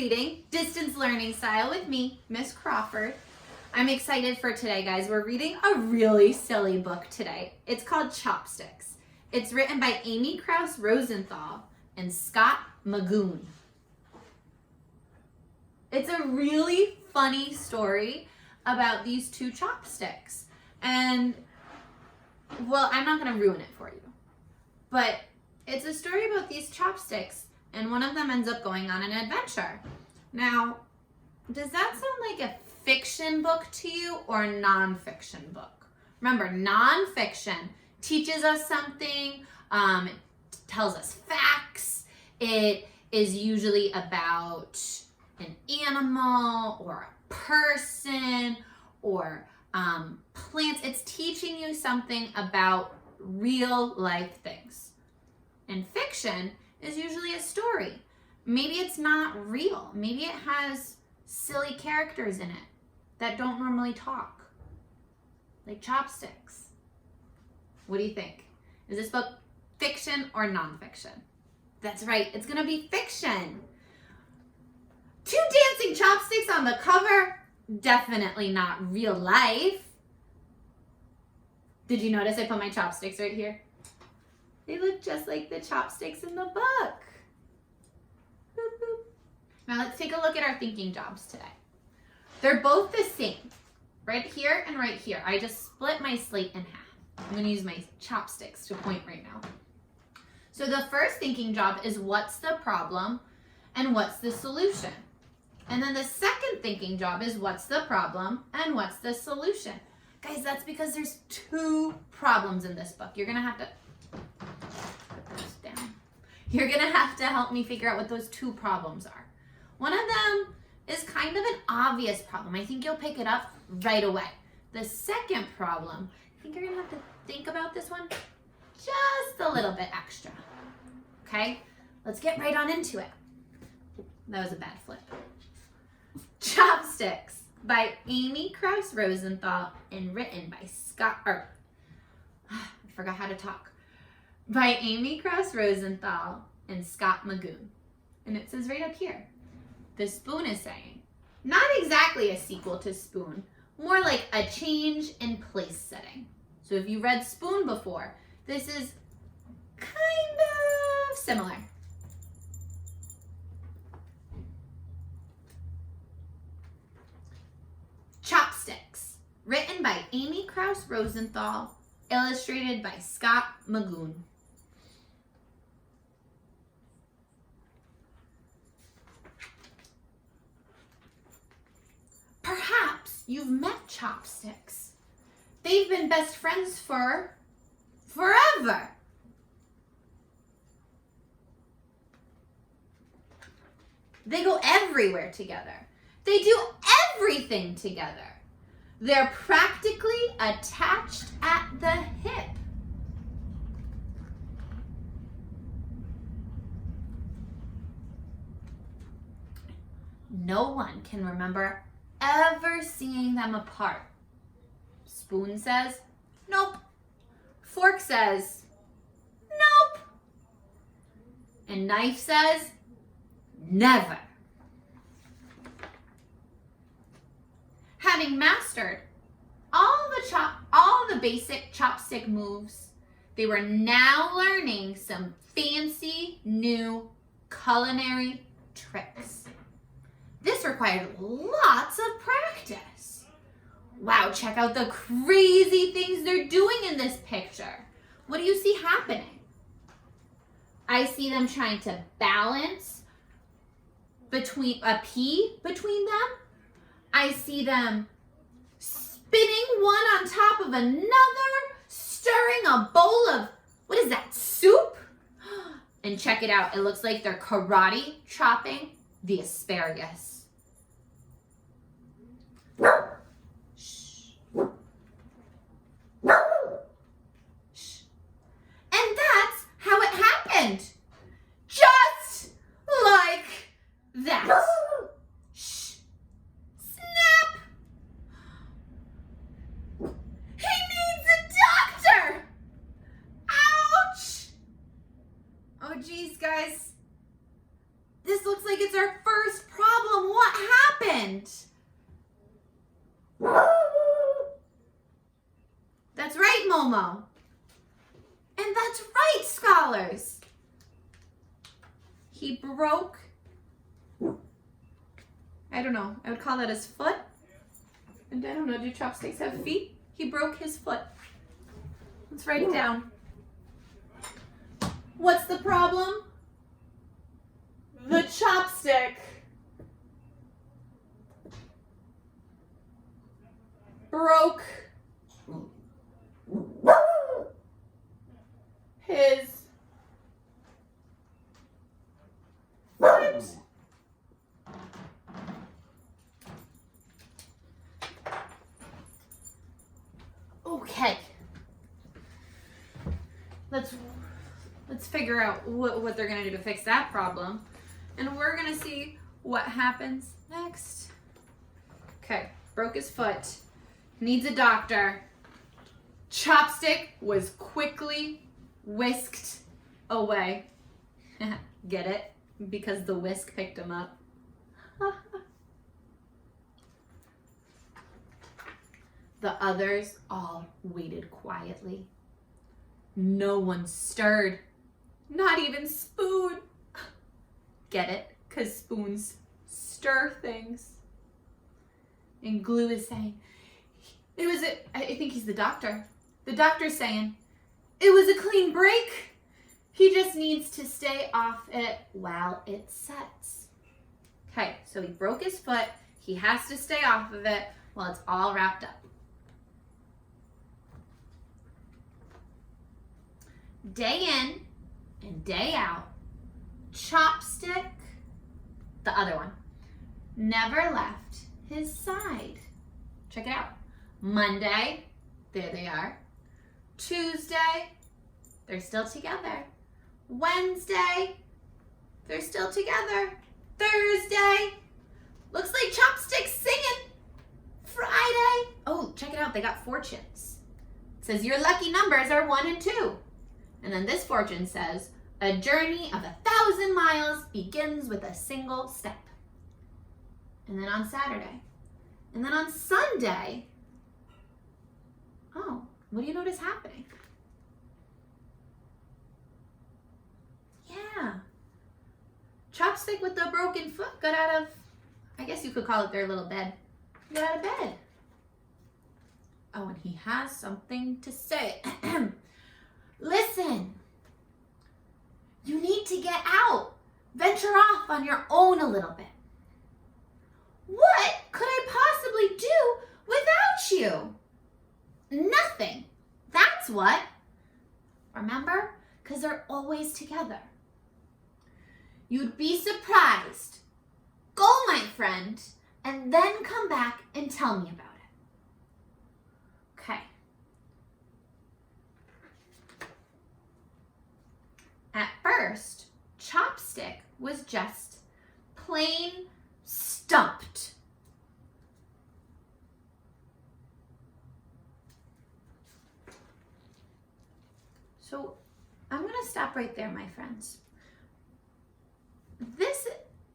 reading, distance learning style with me, Miss Crawford. I'm excited for today, guys. We're reading a really silly book today. It's called Chopsticks. It's written by Amy Krouse Rosenthal and Scott Magoon. It's a really funny story about these two chopsticks. And, well, I'm not going to ruin it for you. But it's a story about these chopsticks, and one of them ends up going on an adventure. Now, does that sound like a fiction book to you or a nonfiction book? Remember, nonfiction teaches us something, it tells us facts, it is usually about an animal or a person or plants. It's teaching you something about real life things. And fiction is usually a story. Maybe it's not real. Maybe it has silly characters in it that don't normally talk, like Chopsticks. What do you think? Is this book fiction or nonfiction? That's right, it's gonna be fiction. Two dancing chopsticks on the cover, definitely not real life. Did you notice I put my chopsticks right here? They look just like the chopsticks in the book. Boop, boop. Now let's take a look at our thinking jobs today. They're both the same, right here and right here. I just split my slate in half. I'm gonna use my chopsticks to point right now. So the first thinking job is what's the problem and what's the solution? And then the second thinking job is what's the problem and what's the solution? Guys, that's because there's two problems in this book. You're gonna have to put this down. You're gonna have to help me figure out what those two problems are. One of them is kind of an obvious problem. I think you'll pick it up right away. The second problem, I think you're gonna have to think about this one just a little bit extra. Okay, let's get right on into it. That was a bad flip. Chopsticks by Amy Krouse Rosenthal and written by I forgot how to talk. By Amy Krouse Rosenthal and Scott Magoon. And it says right up here, the spoon is saying, not exactly a sequel to Spoon, more like a change in place setting. So if you read Spoon before, this is kind of similar. Chopsticks, written by Amy Krouse Rosenthal, illustrated by Scott Magoon. Perhaps you've met Chopsticks. They've been best friends for forever. They go everywhere together. They do everything together. They're practically attached at the hip. No one can remember ever seeing them apart. Spoon says, nope. Fork says, nope. And knife says, never. Having mastered all the basic chopstick moves, they were now learning some fancy new culinary tricks. This required lots of practice. Wow, check out the crazy things they're doing in this picture. What do you see happening? I see them trying to balance between a pea between them. I see them spinning one on top of another, stirring a bowl of, what is that, soup? And check it out, it looks like they're karate chopping the asparagus. Shh. Shh. And that's how it happened. Just like that. Shh. Snap. He needs a doctor. Ouch. Oh geez, guys. This looks like it's our first problem. What happened? That's right, Momo. And that's right, scholars. He broke, I don't know, I would call that his foot. And I don't know, do chopsticks have feet? He broke his foot. Let's write it down. What's the problem? The chopstick broke his foot. Okay. Let's figure out what they're gonna do to fix that problem. And we're gonna see what happens next. Okay, broke his foot. Needs a doctor. Chopstick was quickly whisked away. Get it? Because the whisk picked him up. The others all waited quietly. No one stirred. Not even Spoon. Get it? Because spoons stir things. And Glue is saying, I think he's the doctor. The doctor's saying, it was a clean break. He just needs to stay off it while it sets. Okay, so he broke his foot. He has to stay off of it while it's all wrapped up. Day in and day out, Chopstick, the other one, never left his side. Check it out. Monday, there they are. Tuesday, they're still together. Wednesday, they're still together. Thursday, looks like Chopstick's singing. Friday, oh, check it out, they got fortunes. It says your lucky numbers are 1 and 2. And then this fortune says, a journey of 1,000 miles begins with a single step. And then on Saturday. And then on Sunday, oh, what do you notice happening? Yeah. Chopstick with the broken foot got out of, I guess you could call it their little bed. Got out of bed. Oh, and he has something to say. Listen, you need to get out. Venture off on your own a little bit. What could I possibly do without you? Nothing. That's what. Remember? Because they're always together. You'd be surprised. Go, my friend, and then come back and tell me about it. Okay. At first, Chopstick was just plain stumped. So I'm going to stop right there, my friends. This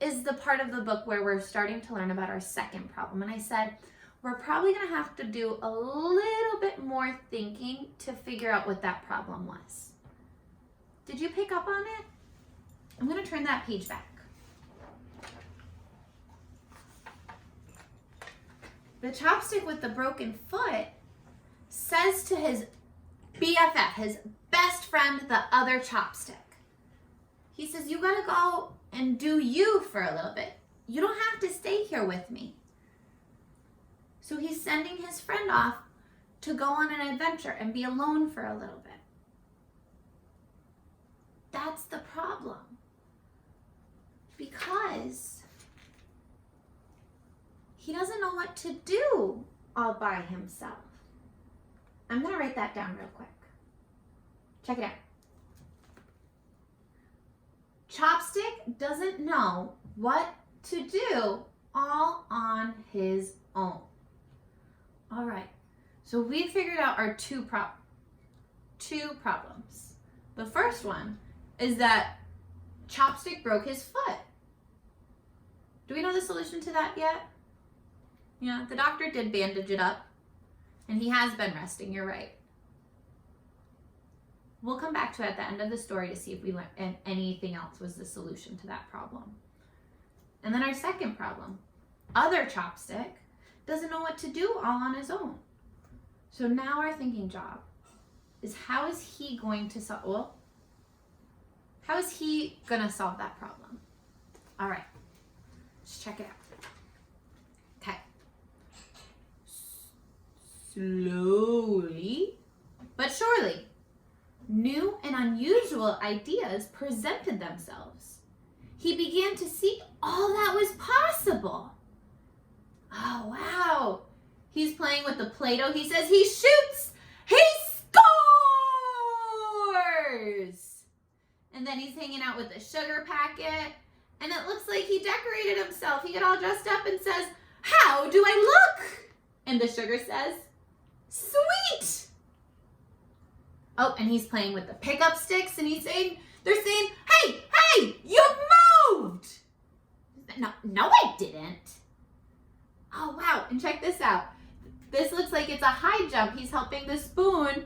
is the part of the book where we're starting to learn about our second problem. And I said, we're probably going to have to do a little bit more thinking to figure out what that problem was. Did you pick up on it? I'm going to turn that page back. The chopstick with the broken foot says to his BFF, his best friend, the other chopstick. He says, you gotta go and do you for a little bit. You don't have to stay here with me. So he's sending his friend off to go on an adventure and be alone for a little bit. That's the problem. Because he doesn't know what to do all by himself. I'm going to write that down real quick. Check it out. Chopstick doesn't know what to do all on his own. All right. So we figured out our two problems. The first one is that Chopstick broke his foot. Do we know the solution to that yet? Yeah, the doctor did bandage it up, and he has been resting, you're right. We'll come back to it at the end of the story to see if we learned and anything else was the solution to that problem. And then our second problem, other Chopstick doesn't know what to do all on his own. So now our thinking job is how is he going to solve, well, how is he gonna solve that problem? All right, let's check it out. Okay. Slowly but surely, new and unusual ideas presented themselves. He began to see all that was possible. Oh, wow. He's playing with the Play-Doh. He says he shoots. He scores! And then he's hanging out with the sugar packet. And it looks like he decorated himself. He got all dressed up and says, how do I look? And the sugar says, sweet. Oh, and he's playing with the pickup sticks, and they're saying, hey, you moved. No, I didn't. Oh, wow, and check this out. This looks like it's a high jump. He's helping the spoon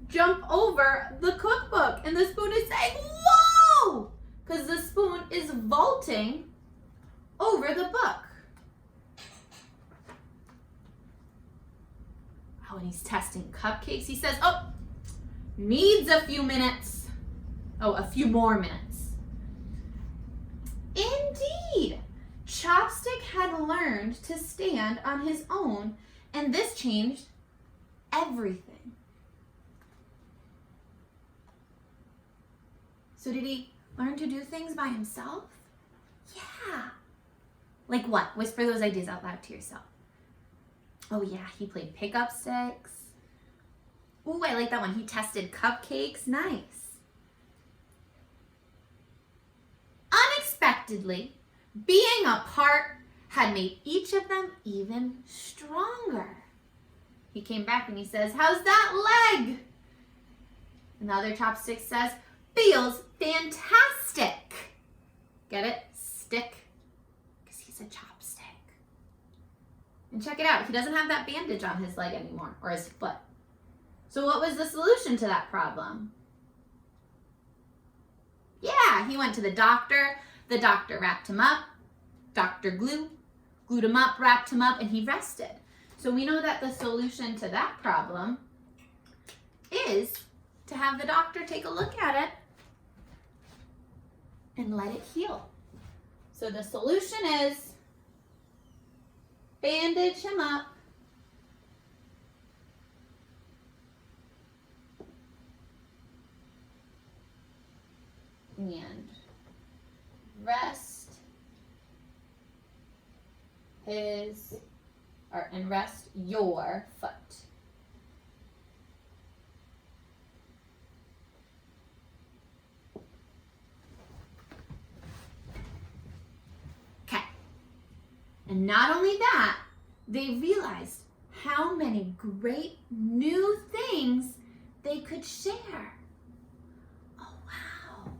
jump over the cookbook, and the spoon is saying, whoa, because the spoon is vaulting over the book. Oh, and he's testing cupcakes. He says, oh, needs a few minutes. Oh, a few more minutes. Indeed, Chopstick had learned to stand on his own, and this changed everything. So did he learn to do things by himself? Yeah. Like what? Whisper those ideas out loud to yourself. Oh yeah, he played pickup sticks. Ooh, I like that one. He tested cupcakes. Nice. Unexpectedly, being apart had made each of them even stronger. He came back and he says, how's that leg? And the other Chopstick says, feels fantastic. Get it? Stick. Because he's a chopstick. And check it out. He doesn't have that bandage on his leg anymore, or his foot. So what was the solution to that problem? Yeah, he went to the doctor. The doctor wrapped him up. Dr. glued him up, wrapped him up, and he rested. So we know that the solution to that problem is to have the doctor take a look at it and let it heal. So the solution is bandage him up, and rest your foot. Okay. And not only that, they realized how many great new things they could share. Oh, wow.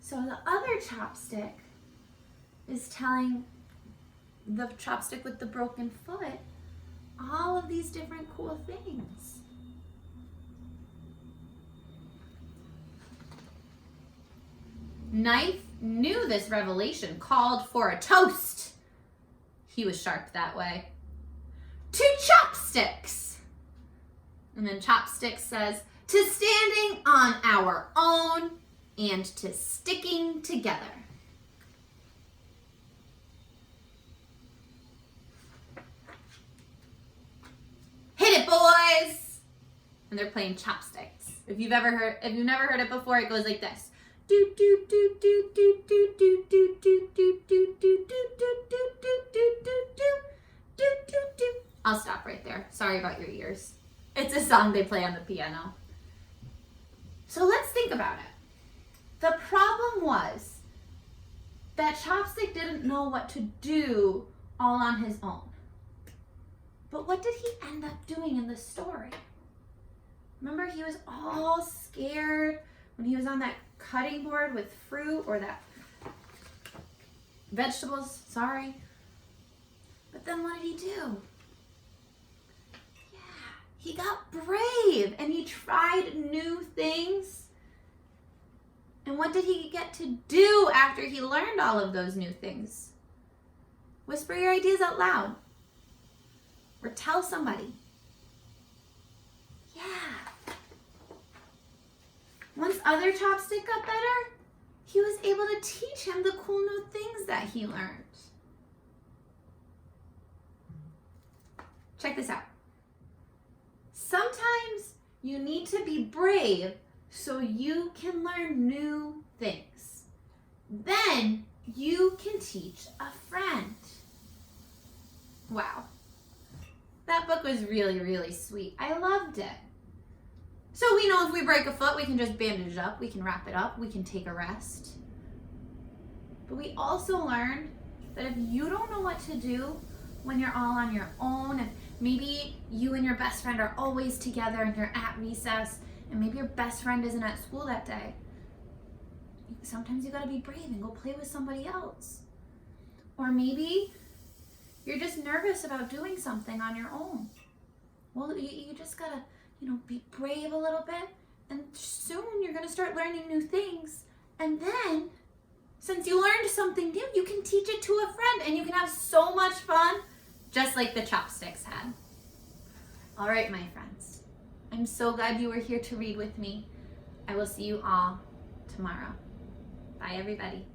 So the other Chopstick is telling the Chopstick with the broken foot all of these different cool things. Knife knew this revelation called for a toast. He was sharp that way. To Chopsticks. And then Chopsticks says, to standing on our own and to sticking together. Hit it, boys! And they're playing Chopsticks. If you've never heard it before, it goes like this. Do do do do do do do do do do do do do do do do do do. I'll stop right there. Sorry about your ears. It's a song they play on the piano. So let's think about it. The problem was that Chopstick didn't know what to do all on his own. But what did he end up doing in the story? Remember, he was all scared when he was on that cutting board with fruit, or that vegetables, sorry. But then what did he do? Yeah, he got brave and he tried new things. And what did he get to do after he learned all of those new things? Whisper your ideas out loud. Or tell somebody. Yeah. Once other Chopstick got better, he was able to teach him the cool new things that he learned. Check this out. Sometimes you need to be brave so you can learn new things. Then you can teach a friend. Wow. That book was really, really sweet. I loved it. So we know if we break a foot, we can just bandage it up, we can wrap it up, we can take a rest. But we also learned that if you don't know what to do when you're all on your own, and maybe you and your best friend are always together and you're at recess, and maybe your best friend isn't at school that day, sometimes you gotta be brave and go play with somebody else. Or maybe you're just nervous about doing something on your own. Well, you just gotta, be brave a little bit, and soon you're gonna start learning new things. And then, since you learned something new, you can teach it to a friend, and you can have so much fun, just like the Chopsticks had. All right, my friends. I'm so glad you were here to read with me. I will see you all tomorrow. Bye, everybody.